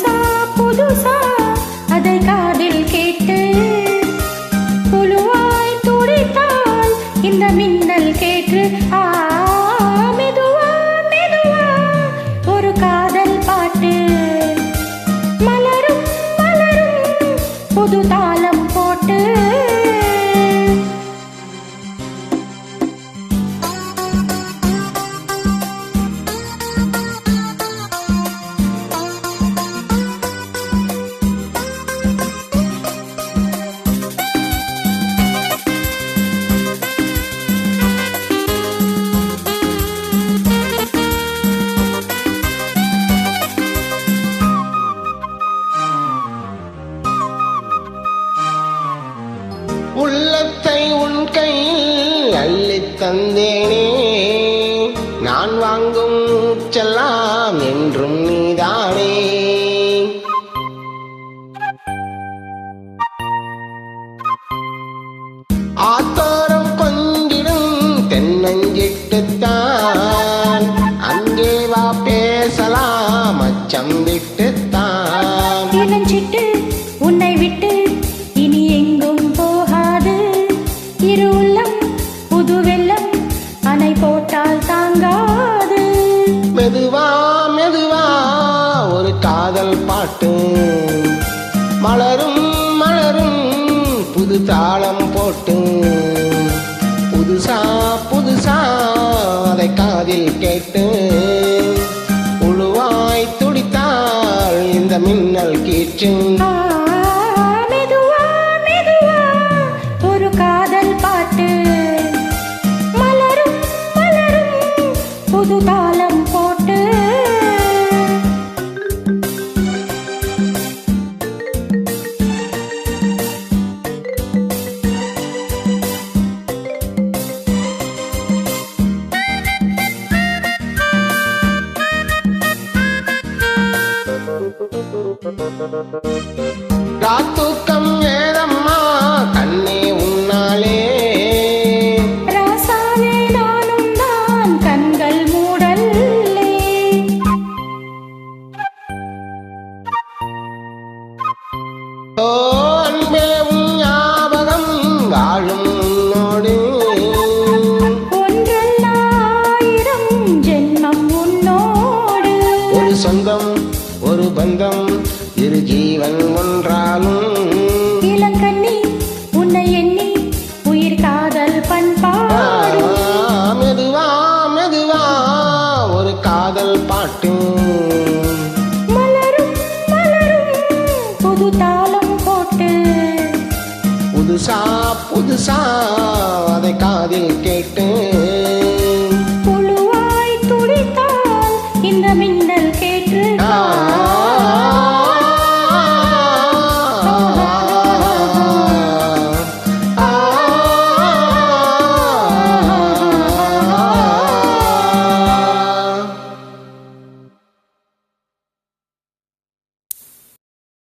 புதுசா புதுசா அதை காதில் கேட்டு புழுவாய் துடித்தால் இந்த மின்னல் கேட்டு மெதுவா மெதுவா ஒரு காதல் பாட்டு மலரும் மலரும் புது தாளம் போட்டு உள்ளத்தை உன் கையில் அள்ளித் தந்தேனே நான் வாங்கும் செல்லாம் என்றும் நீதானே ஆத்தோரம் கொஞ்சிடும் தென்னஞ்சிட்டுத்தான் அங்கே வா பேசலாம் அச்சம் விட்டுத்தான் இளஞ்சிட்டு உன்னை விட்டு இனி எங்கும் போகாது இரு உள்ளம் புது வெள்ளம் அணை போட்டால் தாங்காது மெதுவா மெதுவா ஒரு காதல் பாட்டு மலரும் மலரும் புது தாளம் போட்டு புதுசா புதுசா அதை காதில் கேட்டு உழுவாய் துடித்தால் இந்த மின்னல் கீற்று மெதுவா மெதுவா ஒரு காதல் பாட்டு மலரும் மலரும் புது தாளம் போட்டு ராத்தூக்கம் ஏதம்மா கண்ணே உன்னாலே ராசாவே நானும் தான் கண்கள் மூடல்லே ஓ அன்பே உன் ஞாபகம் வாழும் உன்னோடு ஒன்றல்ல ஆயிரம் ஜென்மம் உன்னோடு ஒரு சொந்தம் ஒரு பந்தம் இரு ஜீவன் ஒன்றாலும் இளங்கண்ணி உன்னை எண்ணி உயிர் காதல் பண்பாடு மெதுவா மெதுவா ஒரு காதல் பாட்டு மலரும் மலரும் புது தாளம் போட்டு புதுசா புதுசா